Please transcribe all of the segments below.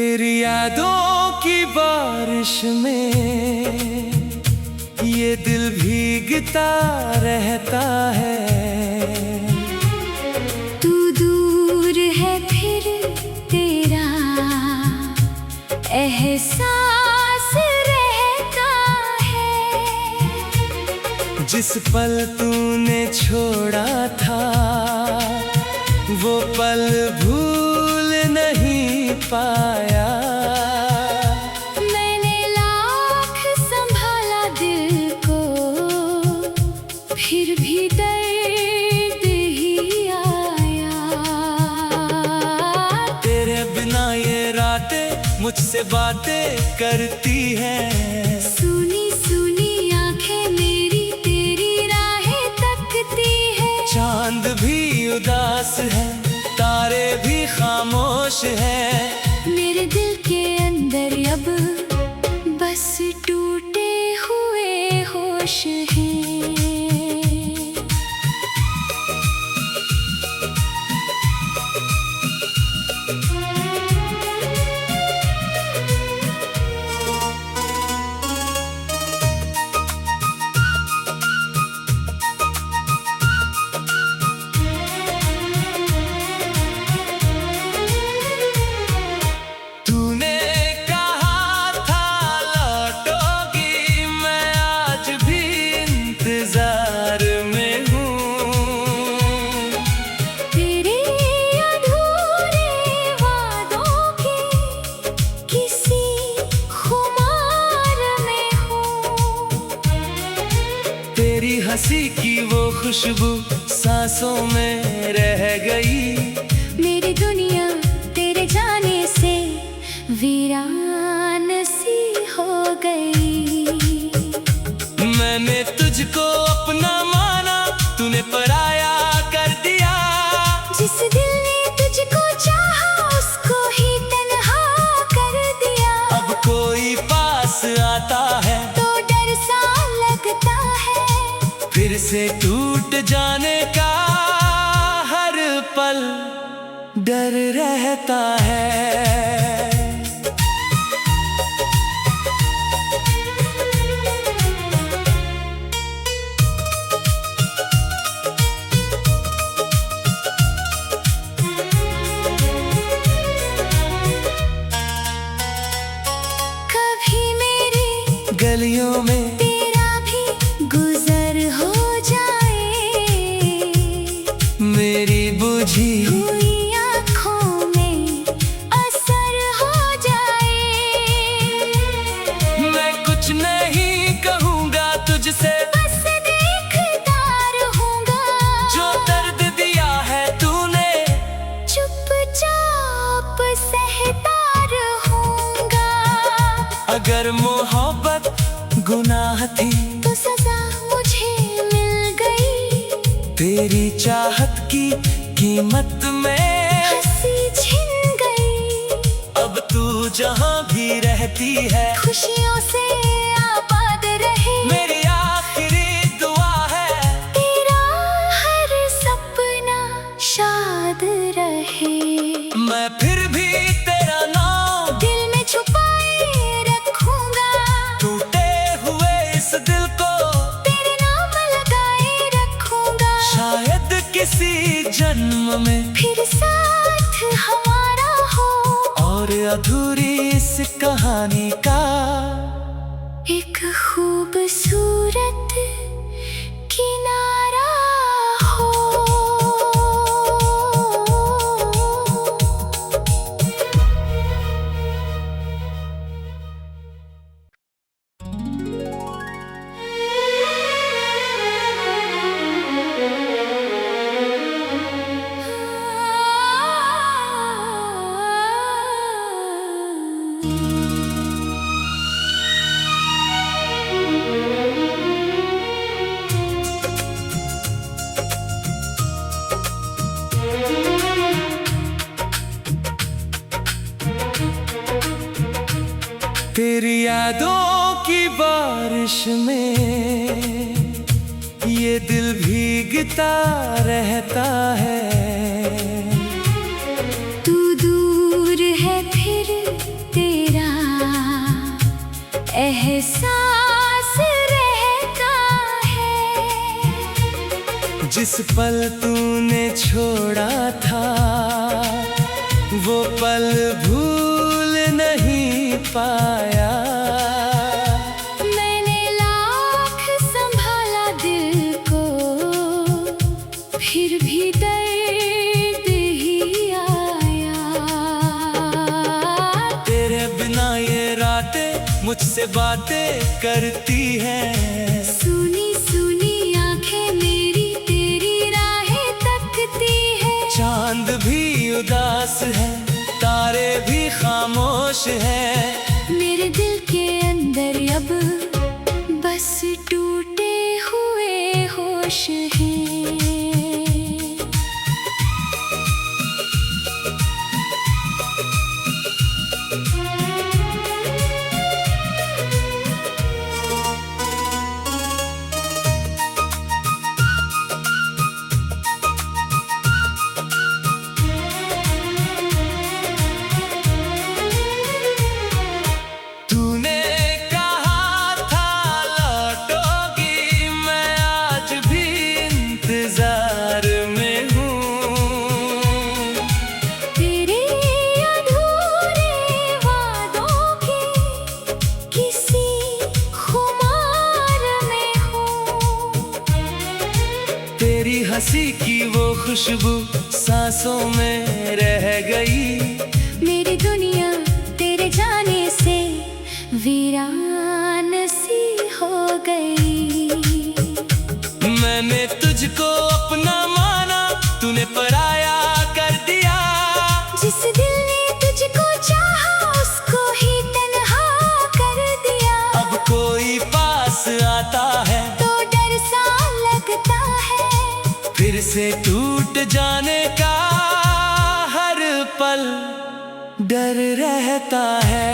तेरी यादों की बारिश में ये दिल भीगता रहता है। तू दूर है फिर तेरा एहसास रहता है। जिस पल तूने छोड़ा था वो पल भूल नहीं पाया। मैंने लाख संभाला दिल को फिर भी दर्द ही आया। तेरे बिना ये रातें मुझसे बातें करती हैं। सुनी सुनी आंखें मेरी तेरी राहें तकती है। चांद भी उदास है, तारे भी खामोश है। मेरे दिल के अंदर अब बस टूटे हुए होश हैं। तेरी हंसी की वो खुशबू सांसों में रह गई। मेरी दुनिया तेरे जाने से वीरान सी हो गई। मैंने तुझको अपना माना, तूने पराया कर दिया। जिस दिल ने तुझको चाहा उसको ही तन्हा कर दिया। अब कोई पास आता है तो डर सा लगता है। फिर से टूट जाने का हर पल डर रहता है। कभी मेरी गलियों में तेरा भी गुजर हो जाए। मेरी बुझी हुई आँखों में असर हो जाए। मैं कुछ नहीं कहूँगा तुझसे, बस देखता रहूँगा। जो दर्द दिया है तूने चुपचाप सहता रहूँगा। अगर मोहब्बत गुनाह थी तो सजा मुझे मिल गई। तेरी चाहत की कीमत में हंसी छिन गई। अब तू जहाँ भी रहती है खुशियों से आबाद रहे। मेरी आखिरी दुआ है तेरा हर सपना शाद रहे। मैं फिर भी तेरा नाम दिल में छुपाए रखूंगा। टूटे हुए इस दिल को तेरे नाम लगाए रखूंगा। शायद किसी जन्म में फिर साथ हमारा हो। और अधूरी इस कहानी का एक खूबसूरत किनारा हो। तेरी यादों की बारिश में ये दिल भीगता रहता है। तू दूर है फिर एहसास रहता है। जिस पल तूने छोड़ा था वो पल भूल नहीं पाया। मैंने लाख संभाला दिल को, फिर भी दर्द ही आया। तेरे बिना ये रातें मुझसे बातें करती हैं। सुनी सुनी आंखें मेरी तेरी राहें तकती है। चांद भी उदास है, तारे भी खामोश है। मेरे दिल के अंदर अब बस टूटे हुए होश हैं। तूने कहा था लौटोगी, मैं आज भी इंतजार में हूँ। तेरे अधूरे वादों के किसी खुमार में हूँ। तेरी हंसी की वो खुशबू सांसों में रह गई। मेरी दुनिया तेरे जाने से वीरान सी हो गई। मैंने तुझको अपना माना, तूने पराया कर दिया। जिस दिल ने तुझको चाहा उसको ही तन्हा कर दिया। अब कोई पास आता है तो डर सा लगता है, फिर से टूट जाने का हर पल डर रहता है।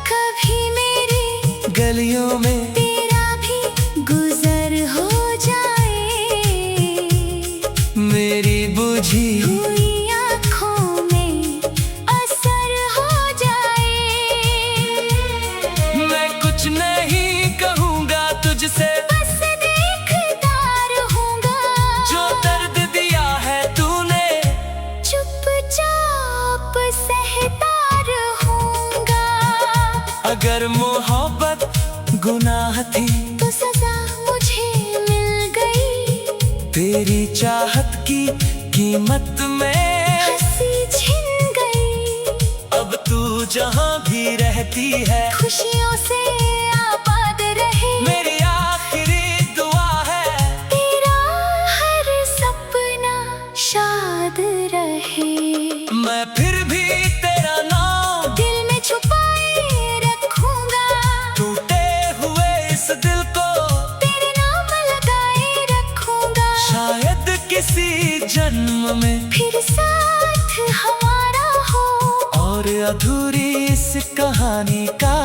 कभी मेरी गलियों में तेरा भी गुजर हो जाए। मेरी बुझी हुई आँखों में असर हो जाए। मैं कुछ नहीं कहूँगा तुझसे, बस देखता रहूँगा। जो दर्द दिया है तूने चुपचाप सहता रहूँगा। अगर मोहब्बत गुनाह थी तो सजा मुझे मिल गई। तेरी चाहत की कीमत में हंसी छिन गई। अब तू जहाँ भी रहती है खुशियों से आबाद रहे। मेरी आखिरी दुआ है तेरा हर सपना शाद रहे। मैं फिर भी तेरा नाम दिल में छुपाए रखूंगा। टूटे हुए इस दिल को तेरे नाम लगाए रखूंगा। शायद किसी जन्म में फिर साथ हमारा हो, और अधूरी इस कहानी का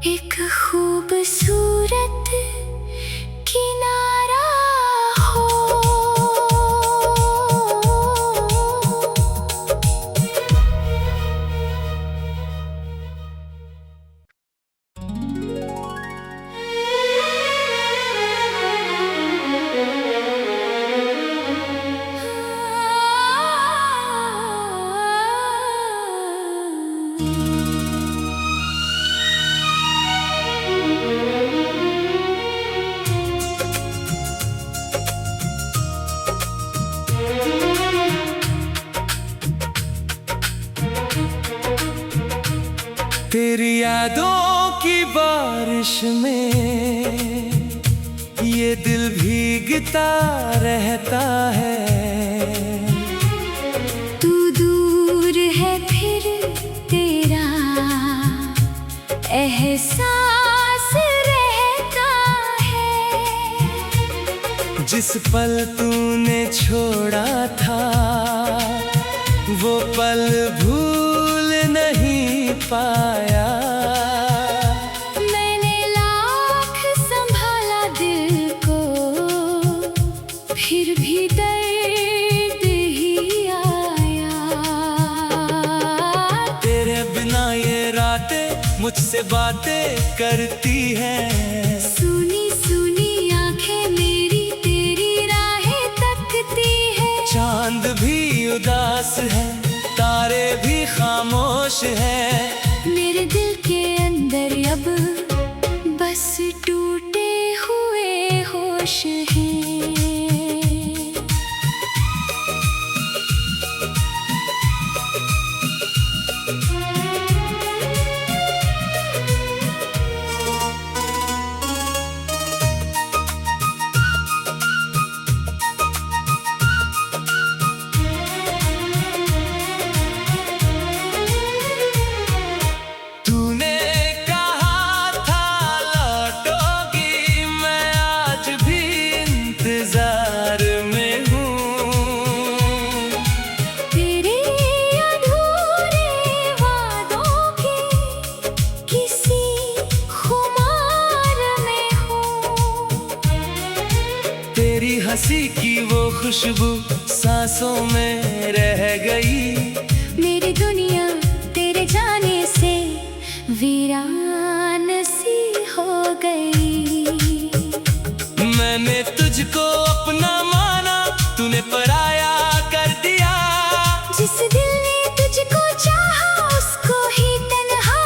एक खूबसूरत किनारा हो। तेरी यादों की बारिश में ये दिल भीगता रहता है। तू दूर है फिर तेरा एहसास रहता है। जिस पल तूने छोड़ा था वो पल भूल नहीं पाया। मैंने लाख संभाला दिल को, फिर भी दर्द ही आया। तेरे बिना ये रातें मुझसे बातें करती हैं। सुनी सुनी आंखें मेरी तेरी राहें तकती है। चांद भी उदास है, तारे भी खामोश है। मेरे दिल के अंदर अब बस टूटे हुए होश हैं। तूने कहा था लौटोगी, मैं आज भी इंतजार में हूँ। तेरे अधूरे वादों के किसी खुमार में हूँ। तेरी हंसी की वो खुशबू सांसों में रह गई। मेरी दुनिया तेरे जाने से वीरान सी हो गई। मैंने तुझको अपना माना, तूने पराया कर दिया। जिस दिल ने तुझको चाहा उसको ही तन्हा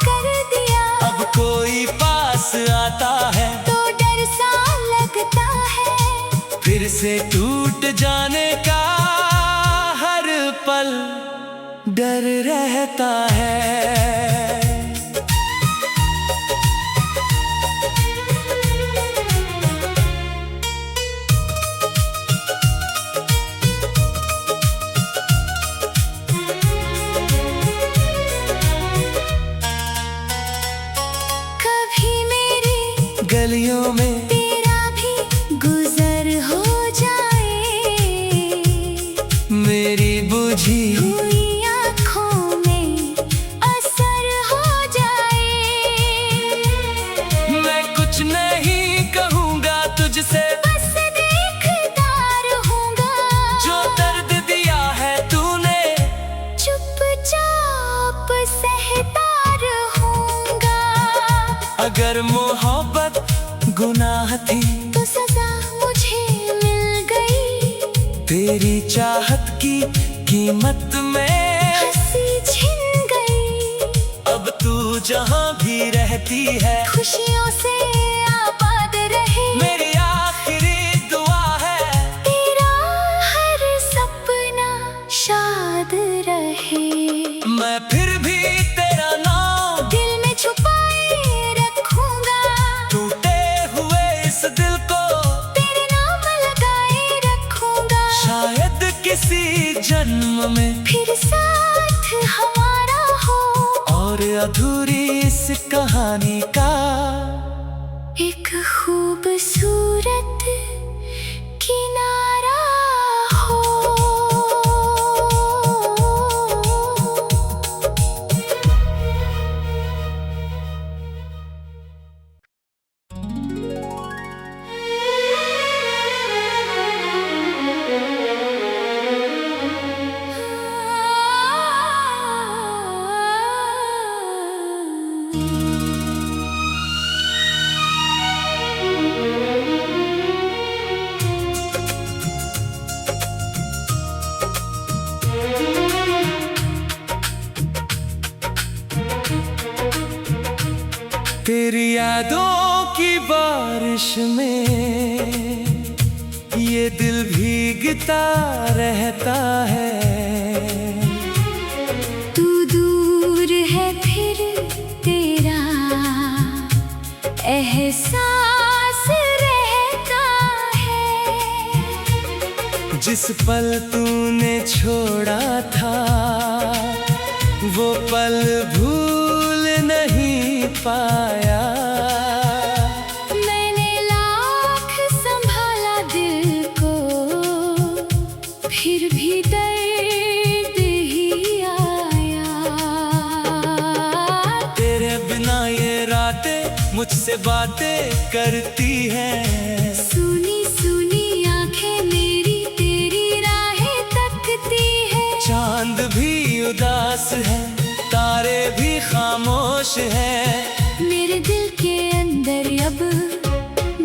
कर दिया। अब कोई पास आता है तो डर सा लगता है, फिर से टूट जाने का हर पल डर रहता है। कभी मेरी गलियों में तेरा भी गुजर हो जाए। मेरी बुझी हुई आँखों में असर हो जाए। मैं कुछ नहीं कहूँगा तुझसे, बस देखता रहूँगा। जो दर्द दिया है तूने चुपचाप सहता रहूँगा। अगर मोहब्बत गुनाह थी तो सजा मुझे मिल गई। तेरी चाहत की कीमत में हंसी छिन गई। अब तू जहाँ भी रहती है खुशियों से आबाद रहे। मेरी आखिरी दुआ है, तेरा हर सपना शाद रहे। मैं फिर भी तेरा नाम दिल में छुपाए रखूंगा। टूटे हुए इस दिल को तेरे नाम लगाए रखूंगा। शायद किसी जन्म में फिर साथ हमारा हो, और अधूरी इस कहानी का एक खूबसूरत किनारा हो। तेरी यादों की बारिश में ये दिल भीगता रहता है। तू दूर है फिर तेरा एहसास रहता है। जिस पल तूने छोड़ा था वो पल भूल नहीं पाया। मैंने लाख संभाला दिल को, फिर भी दर्द ही आया। मुझसे बातें करती हैं। सुनी सुनी आंखें मेरी तेरी राहें तकती है। चांद भी उदास है, तारे भी खामोश हैं। मेरे दिल के अंदर अब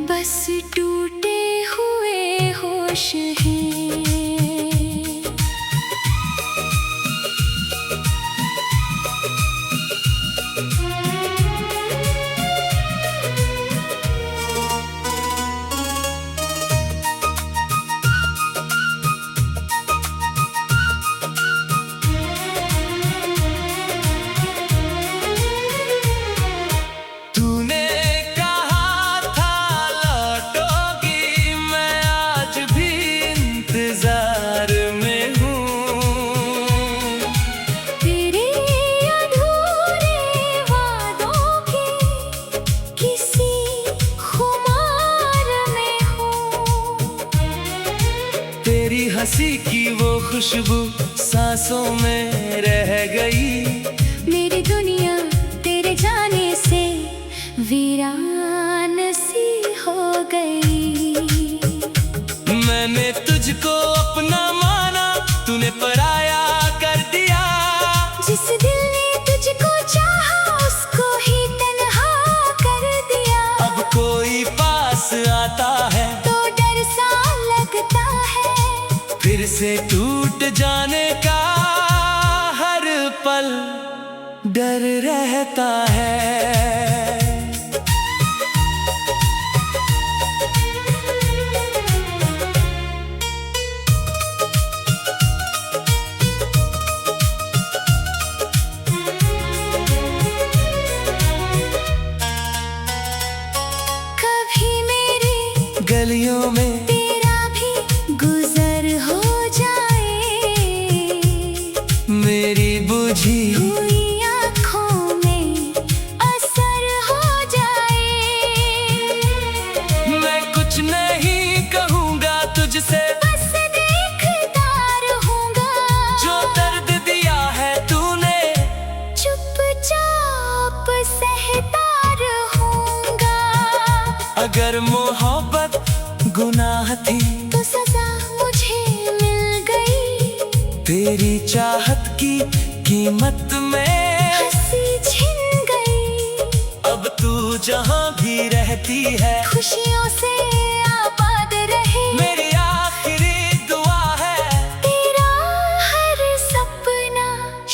बस टूटे हुए होश हैं। तेरी हंसी की वो खुशबू सांसों में रह गई। मेरी दुनिया तेरे जाने से वीरान सी हो गई। मैंने तुझको अपना माना, तूने पराया कर दिया। जिस दिल ने तुझको चाहा उसको ही तन्हा कर दिया। अब कोई पास आता है तो डर सा लगता है, फिर से टूट जाने का हर पल डर रहता है। कभी मेरी गलियों में तेरा भी गुजर हो जाए। मेरी बुझी हुई आँखों में असर हो जाए। मैं कुछ नहीं कहूँगा तुझसे, बस देखता रहूँगा। जो दर्द दिया है तूने चुपचाप सहता रहूँगा। अगर मोहब्बत गुनाह थी तो सजा मुझे मिल गई। तेरी चाहत की कीमत में हंसी छिन गई। अब तू जहाँ भी रहती है खुशियों से आबाद रहे। मेरी आखिरी दुआ है तेरा हर सपना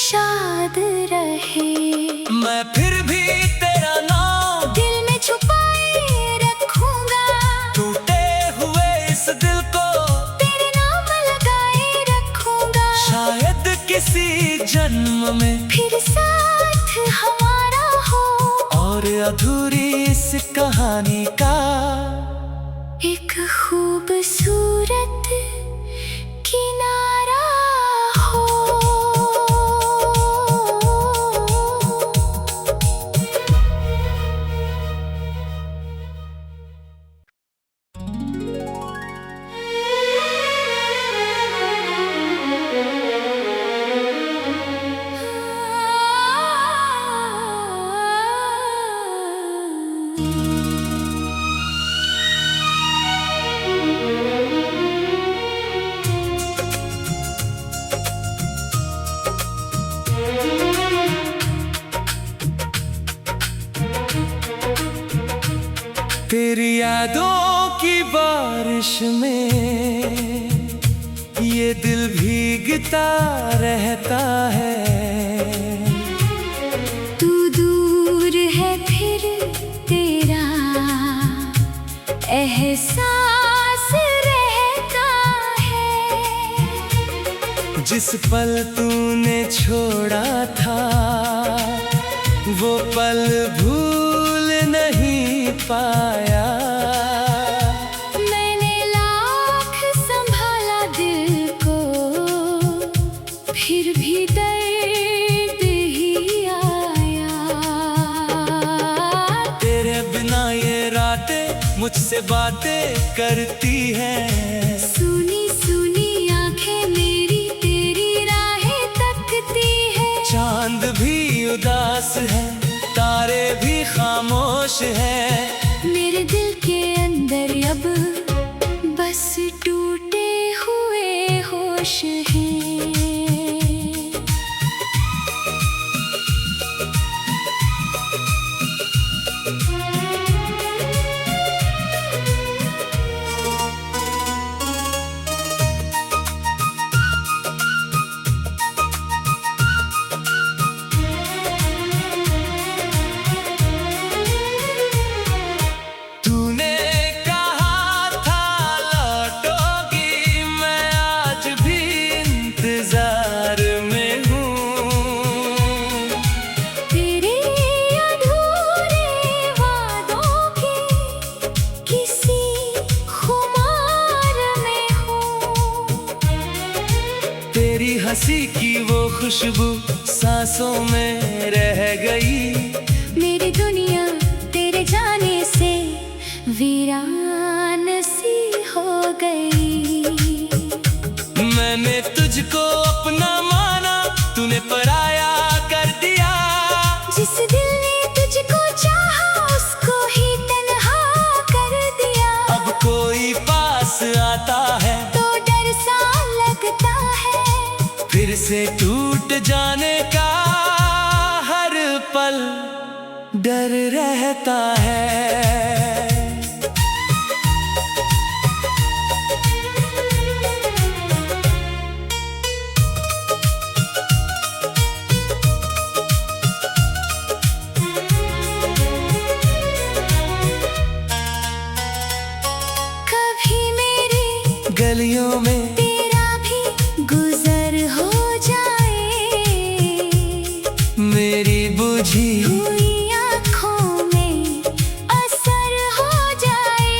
शाद रहे। मैं फिर भी तेरा नाम दिल में छुपाए रखूंगा। टूटे हुए इस दिल को तेरे नाम लगाए रखूंगा। शायद किसी जन्म में फिर साथ हमारा हो, और अधूरी इस कहानी का एक खूबसूरत किनारा हो। तेरी यादों की बारिश में ये दिल भीगता रहता है। तू दूर है फिर तेरा एहसास रहता है। जिस पल तूने छोड़ा था वो पल भूल नहीं पाया। मैंने लाख संभाला दिल को, फिर भी दर्द ही आया। तेरे बिना ये रातें मुझसे बातें करती हैं। सुनी सुनी आंखें मेरी तेरी राहें तकती है। चांद भी उदास है, तारे भी खामोश हैं। अब बस टूटे हुए होश हैं। तूने कहा था लौटोगी, मैं आज भी इंतजार में हूँ। तेरे अधूरे वादों की किसी खुमार में हूँ। तेरी हंसी की वो खुशबू सांसों में रह गई। मेरी दुनिया तेरे जाने से वीरान सी हो गई। मैंने तुझको अपना माना, तूने पराया कर दिया। जिस दिल ने तुझको चाहा उसको ही तन्हा कर दिया। अब कोई पास आता है तो डर सा लगता है, फिर से टूट जाने का हर पल डर रहता है। कभी मेरी गलियों में तेरा भी गुजर हो जाए। मेरी बुझी हुई आँखों में असर हो जाए।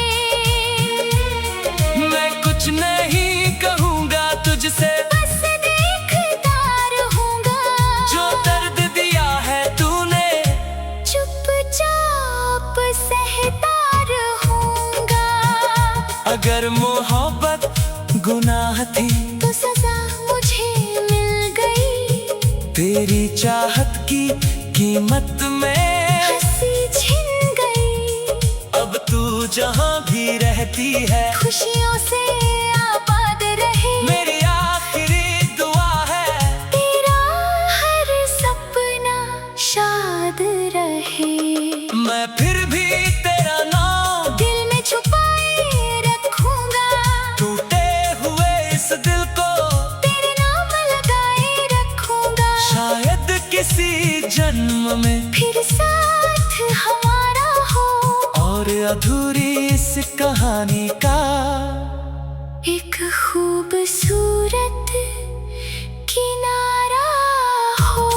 मैं कुछ नहीं कहूँगा तुझसे, बस देखता रहूँगा जो दर्द दिया है तूने। चुपचाप सहता रहूँगा। अगर मोहब्बत गुनाह थी तो सजा मुझे मिल गई। तेरी चाहत की कीमत में हंसी छिन गई। अब तू जहाँ भी रहती है खुशियों से आबाद रहे। मेरी आखिरी दुआ है, तेरा हर सपना शाद रहे। मैं फिर भी तेरा नाम दिल में छुपाए रखूंगा। टूटे हुए इस दिल को तेरे नाम लगाए रखूंगा। शायद किसी जन्म में फिर साथ हमारा हो, और अधूरी इस कहानी का एक खूबसूरत किनारा हो।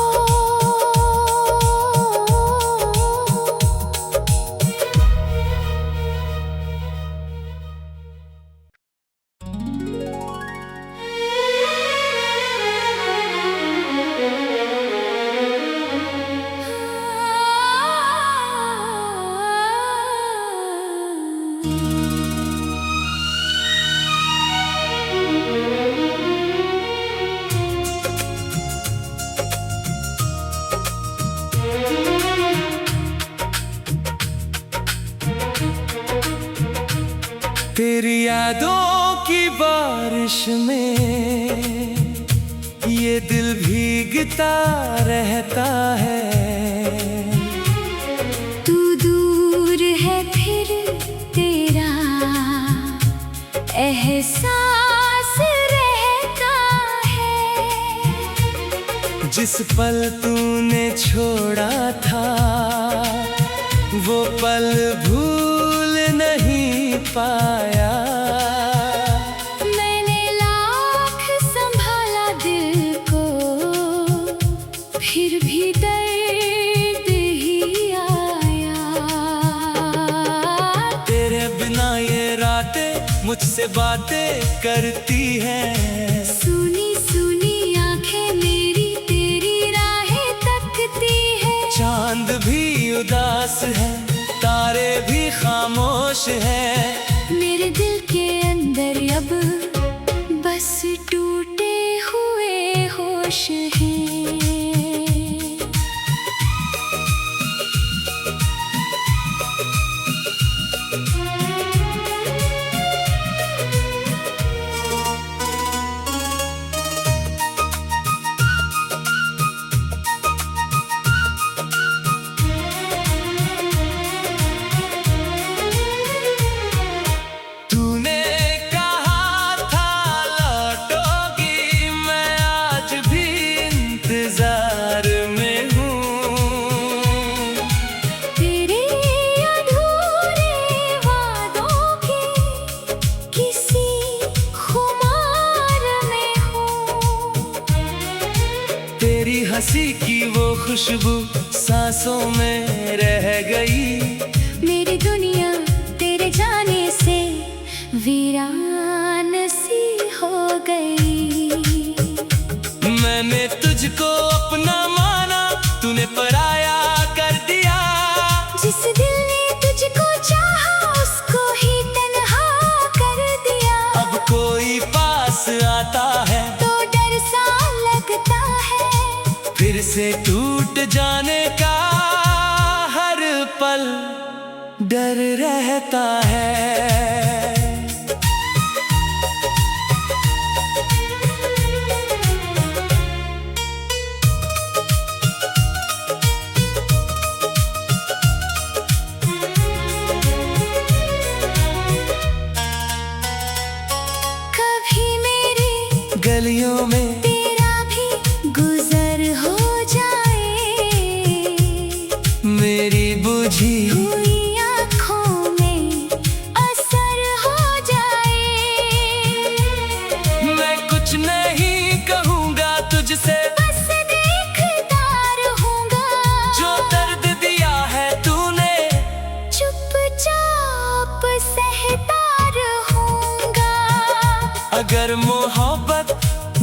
तेरी यादों की बारिश में ये दिल भीगता रहता है। तू दूर है फिर तेरा एहसास रहता है। जिस पल तूने छोड़ा था वो पल भूल नहीं पाया। मैंने लाख संभाला दिल को, फिर भी दर्द ही आया। तेरे बिना ये रातें मुझसे बातें करती हैं। सुनी सुनी आंखें मेरी तेरी राहें तकती है। चांद भी उदास है, तारे भी खामोश हैं। मेरे दिल के अंदर अब बस टूटे हुए होश हैं। हंसी की वो खुशबू सांसों में रह गई। मेरी दुनिया तेरे जाने से वीरान सी हो गई। मैंने तुझको अपना माना, तूने पराया कर दिया। जिस दिल ने तुझको चाहा उसको ही तन्हा कर दिया। अब कोई पास आता है तो डर सा लगता है, फिर से टूट जाने का हर पल डर रहता है। कभी मेरी गलियों में तेरा भी गुजर हो जाए, मेरी बुझी हुई आँखों में असर हो जाए। मैं कुछ नहीं कहूँगा तुझसे, बस देखता रहूँगा जो दर्द दिया है तूने। चुपचाप सहता रहूँगा। अगर मोहब्बत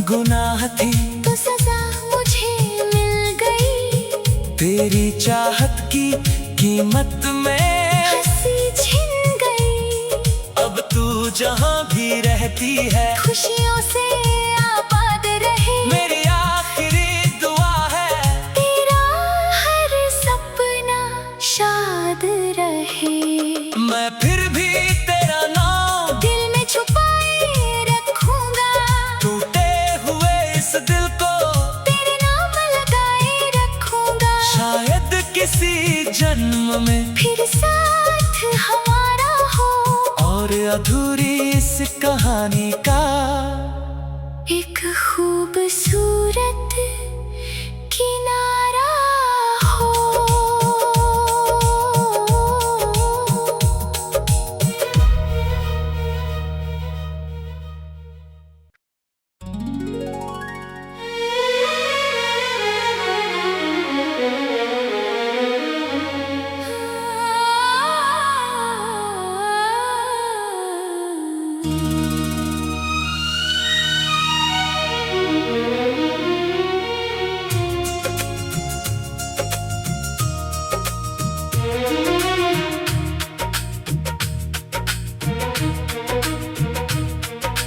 गुनाह थी तो सजा मुझे मिल गई। तेरी चाहत की कीमत में हंसी छिन गई। अब तू जहाँ भी रहती है खुशियों से आबाद रहे। मेरी आखिरी दुआ है तेरा हर सपना शाद रहे। मैं फिर भी तेरा नाम दिल में छुपाए रखूंगा। टूटे हुए इस दिल को तेरे नाम लगाए रखूंगा। शायद किसी जन्म में फिर साथ हमारा हो, और अधूरी इस कहानी का एक खूबसूरत किनारा हो।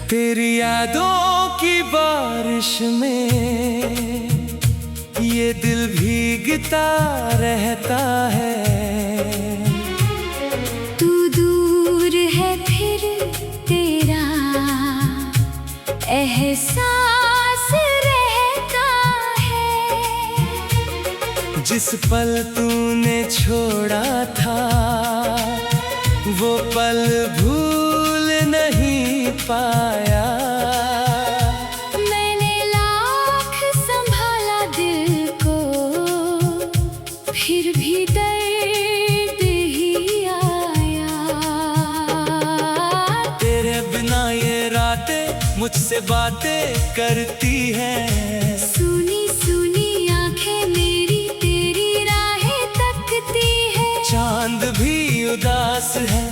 तेरी यादों की बारिश में ये दिल भीगता रहता है। तू दूर है फिर तेरा एहसास रहता है। जिस पल तूने छोड़ा था वो पल भूल नहीं पाया। मैंने लाख संभाला दिल को, फिर भी दर्द ही आया। तेरे बिना ये रातें मुझसे बातें करती हैं। सुनी सुनी आंखें मेरी तेरी राहें तकती है। चांद भी उदास है